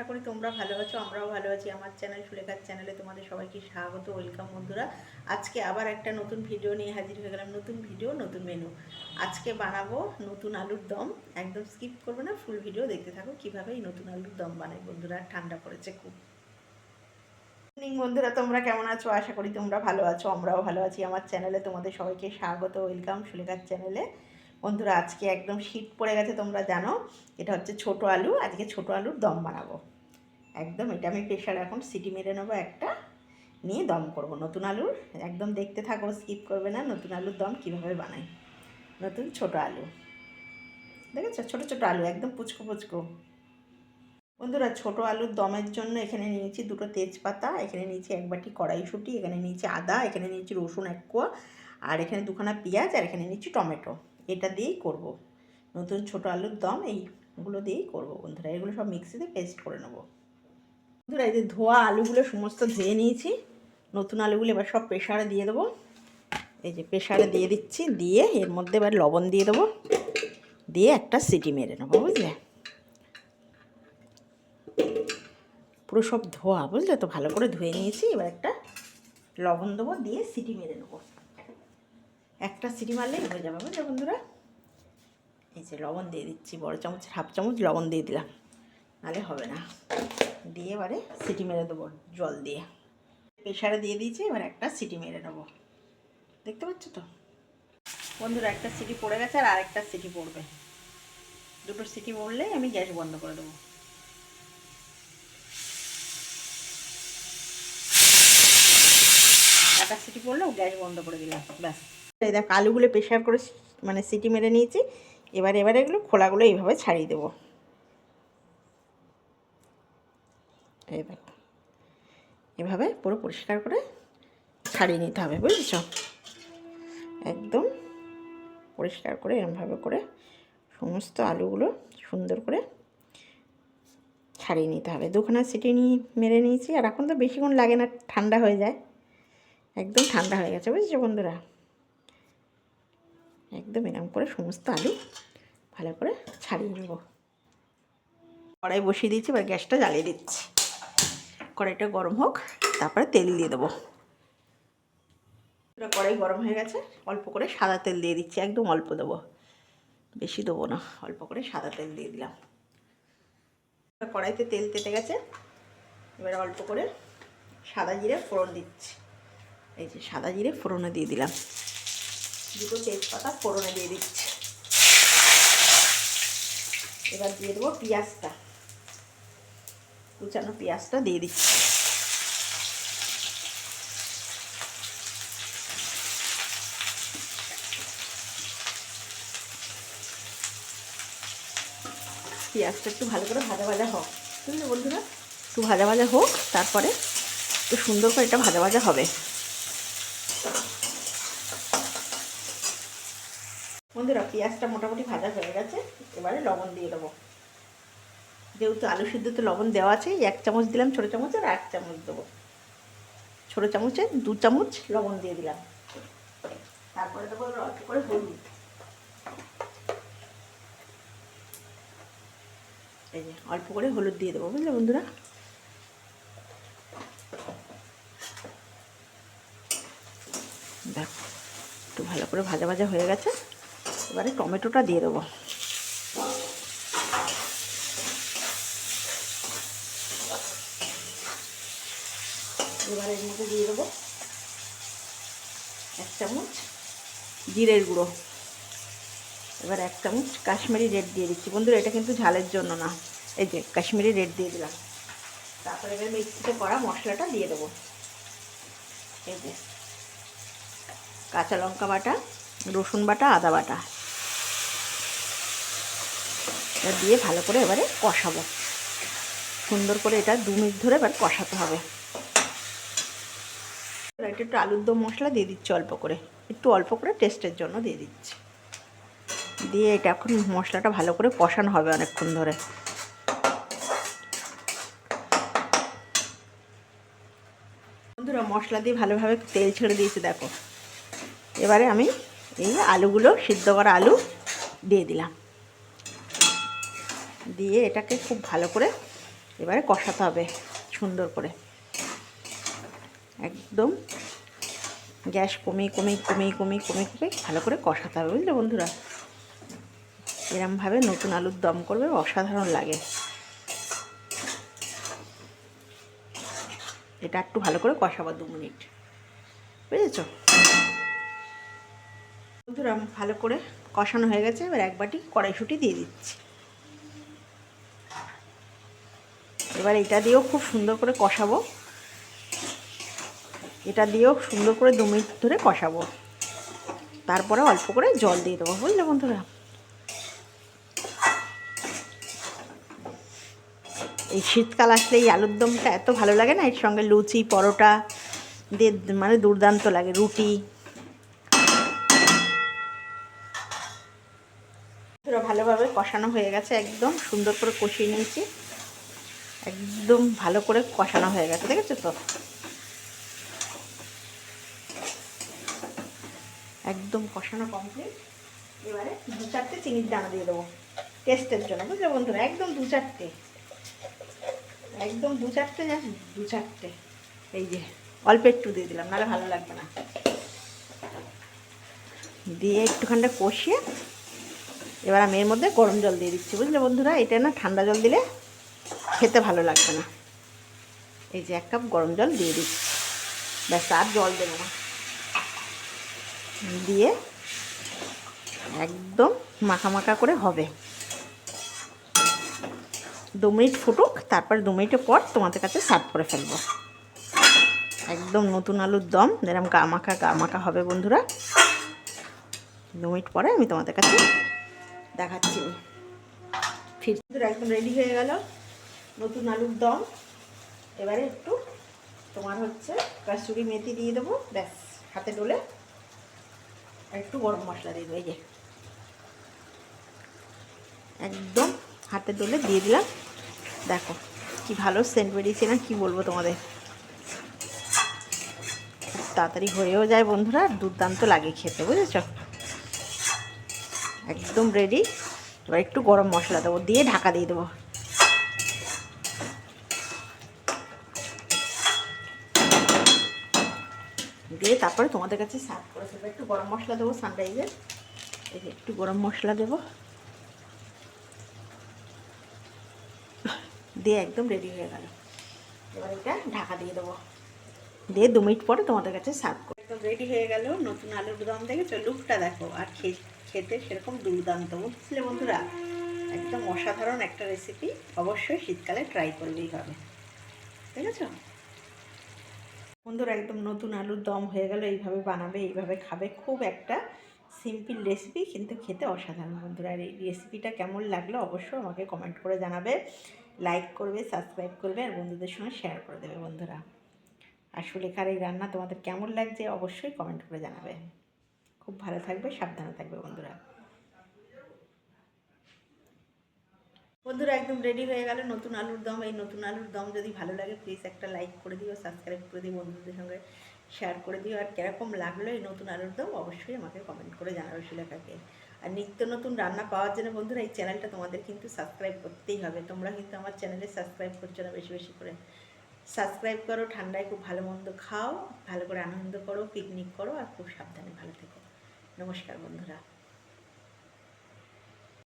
আশা করি তোমরা ভালো আছো, আমরাও ভালো আছি। আমার চ্যানেল সুলেখার চ্যানেলে তোমাদের সবাইকে স্বাগত, ওয়েলকাম বন্ধুরা। আজকে আবার একটা নতুন ভিডিও নিয়ে হাজির হয়ে গেলাম। নতুন ভিডিও, নতুন মেনু। আজকে বানাবো নতুন আলুর দম। একদম স্কিপ করবে না, ফুল ভিডিও দেখতে থাকো কীভাবে এই নতুন আলুর দম বানাই। বন্ধুরা, ঠান্ডা পড়েছে খুব। বন্ধুরা, তোমরা কেমন আছো? আশা করি তোমরা ভালো আছো, আমরাও ভালো আছি। আমার চ্যানেলে তোমাদের সবাইকে স্বাগত, ওয়েলকাম সুলেখার চ্যানেলে। বন্ধুরা, আজকে একদম শীত পড়ে গেছে, তোমরা জানো। এটা হচ্ছে ছোট আলু। আজকে ছোট আলুর দম বানাবো। একদম এটা আমি প্রেশারে এখন সিটি মেরে নেবো একটা, নিয়ে দম করব নতুন আলুর। একদম দেখতে থাকো, স্কিপ করবে না। নতুন আলুর দম কীভাবে বানাই। নতুন ছোট আলু দেখেছো, ছোট ছোট আলু, একদম পুচকো পুচকো। বন্ধুরা, ছোট আলুর দমের জন্য এখানে নিয়েছি দুটো তেজপাতা, এখানে নিয়েছি এক বাটি কড়াইশুঁটি, এখানে নিয়েছি আদা, এখানে নিয়েছি রসুন এক কোয়া, আর এখানে দুখানা পেঁয়াজ, আর এখানে নিয়েছি টমেটো। এটা দিয়েই করব নতুন ছোট আলুর দম, এইগুলো দিয়েই করব বন্ধুরা। এগুলো সব মিক্সিতে পেস্ট করে নেবো। বন্ধুরা, এই যে ধোয়া আলুগুলো সমস্ত ধুয়ে নিয়েছি। নতুন আলুগুলো এবার সব প্রেশারে দিয়ে দেবো। এই যে প্রেশারে দিয়ে দিচ্ছি, দিয়ে এর মধ্যে এবার লবণ দিয়ে দেবো, দিয়ে একটা সিটি মেরে নেবো, বুঝলে। পুরো সব ধোয়া, বুঝলে তো, ভালো করে ধুয়ে নিয়েছি। এবার একটা লবণ দেবো, দিয়ে সিটি মেরে নেবো। একটা সিটি মারলেই হয়ে যাবে, বুঝলে বন্ধুরা। এই যে লবণ দিয়ে দিচ্ছি, বড় চামচের হাফ চামচ লবণ দিয়ে দিলাম, নাহলে হবে না। দিয়ে এবারে সিটি মেরে দেবো জল দিয়ে। প্রেশারে দিয়ে দিয়েছি, এবার একটা সিটি মেরে নেবো। দেখতে পাচ্ছ তো বন্ধুরা, একটা সিটি পড়ে গেছে, আর আরেকটা সিটি পড়বে। দুটো সিটি পড়লেই আমি গ্যাস বন্ধ করে দেবো। একটা সিটি পড়লেও গ্যাস বন্ধ করে দিলাম, ব্যাস। এই দেখো, আলুগুলো প্রেশার করে মানে সিটি মেরে নিয়েছি। এবার এগুলো খোলাগুলো এইভাবে ছাড়িয়ে দেবো। এই দেখো, এভাবে পুরো পরিষ্কার করে ছাড়িয়ে নিতে হবে, বুঝেছ। একদম পরিষ্কার করে এরমভাবে করে সমস্ত আলুগুলো সুন্দর করে ছাড়িয়ে নিতে হবে। দুখানা সিটি মেরে নিয়েছি, আর এখন তো বেশিক্ষণ লাগে না, ঠান্ডা হয়ে যায়। একদম ঠান্ডা হয়ে গেছে, বুঝেছো বন্ধুরা। একদম এরকম করে সমস্ত আলু ভালো করে ছাড়িয়ে নেব। কড়াই বসিয়ে দিয়েছি, এবার গ্যাসটা জ্বালিয়ে দিচ্ছি। কড়াইটা গরম হোক, তারপরে তেল দিয়ে দেবো। কড়াই গরম হয়ে গেছে, অল্প করে সাদা তেল দিয়ে দিচ্ছি, একদম অল্প দেবো, বেশি দেবো না। অল্প করে সাদা তেল দিয়ে দিলাম। কড়াইতে তেল তেতে গেছে, এবার অল্প করে সাদা জিরে ফোড়ন দিচ্ছি। এই যে সাদা জিরে ফোড়নে দিয়ে দিলাম, দুটো তেজপাতা ফোড়নে দিয়ে দিচ্ছি। এবার দিয়ে দেবো পেঁয়াজটা, কুচানো পেঁয়াজটা দিয়ে দিচ্ছি। পেঁয়াজটা একটু ভালো করে ভাজা ভাজা হোক, বুঝলে বন্ধুরা। একটু ভাজা ভাজা হোক, তারপরে একটু সুন্দর করে এটা ভাজা ভাজা হবে। বন্ধুরা, পেঁয়াজটা মোটামুটি ভাজা হয়ে গেছে, এবারে লবণ দিয়ে দেবো। যেহেতু আলু সিদ্ধতে লবণ দেওয়া আছে, 1 চামচ দিলাম ছোটো চামচ, আর 1 চামচ দেবো। ছোটো চামচে 2 চামচ লবণ দিয়ে দিলাম। তারপরে দেবো অল্প করে হলুদ। এই যে অল্প করে হলুদ দিয়ে দেবো, বুঝলে বন্ধুরা। দেখো, একটু ভালো করে ভাজা ভাজা হয়ে গেছে। এবারে টমেটোটা দিয়ে দেবো। এবারে এর মধ্যে দিয়ে দেবো 1 চামচ জিরের গুঁড়ো। এবার 1 চামচ কাশ্মীরি রেড দিয়ে দিচ্ছি। বন্ধুরা, এটা কিন্তু ঝালের জন্য না। এই যে কাশ্মীরি রেড দিয়ে দিলাম। তারপরে এবার মিক্সিতে করা মশলাটা দিয়ে দেবো। এই যে কাঁচা লঙ্কা বাটা, রসুন বাটা, আদা বাটা, এটা দিয়ে ভালো করে এবারে কষাবো। সুন্দর করে এটা 2 মিনিট ধরে এবার কষাতে হবে। এটা একটু আলুর দম মশলা দিয়ে দিচ্ছি অল্প করে, একটু অল্প করে টেস্টের জন্য দিয়ে দিচ্ছি। দিয়ে এটা এখন মশলাটা ভালো করে কষানো হবে অনেকক্ষণ ধরে। বন্ধুরা, মশলা দিয়ে ভালোভাবে তেল ছেড়ে দিয়েছি, দেখো। এবারে আমি এই আলুগুলো, সিদ্ধ করা আলু দিয়ে দিলাম। দিয়ে এটাকে খুব ভালো করে এবারে কষাতে হবে সুন্দর করে, একদম গ্যাস কমিয়ে কমিয়ে কমিয়ে কমিয়ে কমিয়ে কমিয়ে ভালো করে কষাতে হবে, বুঝলে বন্ধুরা। এরমভাবে নতুন আলুর দম করবে, অসাধারণ লাগে। এটা একটু ভালো করে কষাবো 2 মিনিট, বুঝেছো বন্ধুরা। ভালো করে কষানো হয়ে গেছে, এবার 1 বাটি কড়াইশুঁটি দিয়ে দিচ্ছি। এবার এটা দিয়েও খুব সুন্দর করে কষাবো, এটা দিয়েও সুন্দর করে 2 মিনিট ধরে কষাবো। তারপরে অল্প করে জল দিয়ে দেবো, বুঝলে বন্ধুরা। এই শীতকাল আসলে এই আলুর দমটা এত ভালো লাগে না, এর সঙ্গে লুচি পরোটা দিয়ে মানে দুর্দান্ত লাগে, রুটি। ভালোভাবে কষানো হয়ে গেছে, একদম সুন্দর করে কষিয়ে নিয়েছি, একদম ভালো করে কষানো হয়ে গেছে, দেখেছো তো। একদম কষানো কমপ্লিট। এবারে 2-4টে চিনির দানা দিয়ে দেবো টেস্টের জন্য, বুঝলে বন্ধুরা। একদম 2-4টে, একদম 2-4টে, জাস্ট 2-4টে। এই যে অল্প একটু দিয়ে দিলাম, নাহলে ভালো লাগবে না। দিয়ে একটুখানটা কষিয়ে এবার আমি এর মধ্যে গরম জল দিয়ে দিচ্ছি, বুঝলে বন্ধুরা। এটা না ঠান্ডা জল দিলে খেতে ভালো লাগবে না। এই যে 1 কাপ গরম জল দিয়ে দিচ্ছি, ব্যাস, আর জল দেবো না। দিয়ে একদম মাখা মাখা করে হবে। 2 মিনিট ফুটুক, তারপর 2 মিনিটের পর তোমাদের কাছে সার্ভ করে ফেলবো। একদম নতুন আলুর দম এরকম গা মাখা হবে বন্ধুরা। 2 মিনিট পরে আমি তোমাদের কাছে দেখাচ্ছি। ফির একদম রেডি হয়ে গেল নতুন আলুর দম। এবারে একটু তোমার হচ্ছে কাসুরি মেথি দিয়ে দেবো, ব্যাস, হাতে ডলে। আর একটু গরম মশলা দিয়ে দেবো, এই যে একদম হাতে ডলে দিয়ে দিলাম। দেখো কি ভালো সেন্ট বেরিয়েছে না, কি বলবো তোমাদের। খুব তাড়াতাড়ি হয়েও যায় বন্ধুরা, দুর্দান্ত লাগে খেতে, বুঝেছ। একদম রেডি। এবার একটু গরম মশলা দেবো, দিয়ে ঢাকা দিয়ে দেবো। দিয়ে তারপরে তোমাদের কাছে সার্ভ করে দেবো। একটু গরম মশলা দেবো সানরাইজের, এই যে একটু গরম মশলা দেবো, দিয়ে একদম রেডি হয়ে গেল। এবার এটা ঢাকা দিয়ে দেবো, দিয়ে 2 মিনিট পরে তোমাদের কাছে সার্ভ করে। একদম রেডি হয়ে গেল নতুন আলুর দম, দেখেছো লুকটা দেখো, আর খেতে সেরকম দুর্দান্ত, বুঝলে বন্ধুরা। একদম অসাধারণ একটা রেসিপি, অবশ্যই শীতকালে ট্রাই করলেই হবে, দেখেছো বন্ধুরা। একদম নতুন আলুর দম হয়ে গেল। এইভাবে বানাবে, এইভাবে খাবে, খুব একটা সিম্পল রেসিপি, কিন্তু খেতে অসাধারণ বন্ধুরা। আর এই রেসিপিটা কেমন লাগলো অবশ্যই আমাকে কমেন্ট করে জানাবে, লাইক করবে, সাবস্ক্রাইব করবে, আর বন্ধুদের সঙ্গে শেয়ার করে দেবে বন্ধুরা। আর সুলেখার এই রান্না তোমাদের কেমন লাগছে অবশ্যই কমেন্ট করে জানাবে। খুব ভালো থাকবে, সাবধানে থাকবে বন্ধুরা। বন্ধুরা একদম রেডি হয়ে গেল নতুন আলুর দম। এই নতুন আলুর দম যদি ভালো লাগে প্লিজ একটা লাইক করে দিও, সাবস্ক্রাইব করে দিও, বন্ধুদের সঙ্গে শেয়ার করে দিও। আর কীরকম লাগলো এই নতুন আলুর দম অবশ্যই আমাকে কমেন্ট করে জানাবে সুলেখাকে। আর নিত্য নতুন রান্না পাওয়ার জন্য বন্ধুরা এই চ্যানেলটা তোমাদের কিন্তু সাবস্ক্রাইব করতেই হবে। তোমরা কিন্তু আমার চ্যানেলে সাবস্ক্রাইব করছো না, বেশি বেশি করে সাবস্ক্রাইব করো। ঠান্ডায় খুব ভালো মন্দ খাও, ভালো করে আনন্দ করো, পিকনিক করো, আর খুব সাবধানে ভালো থেকো। নমস্কার বন্ধুরা।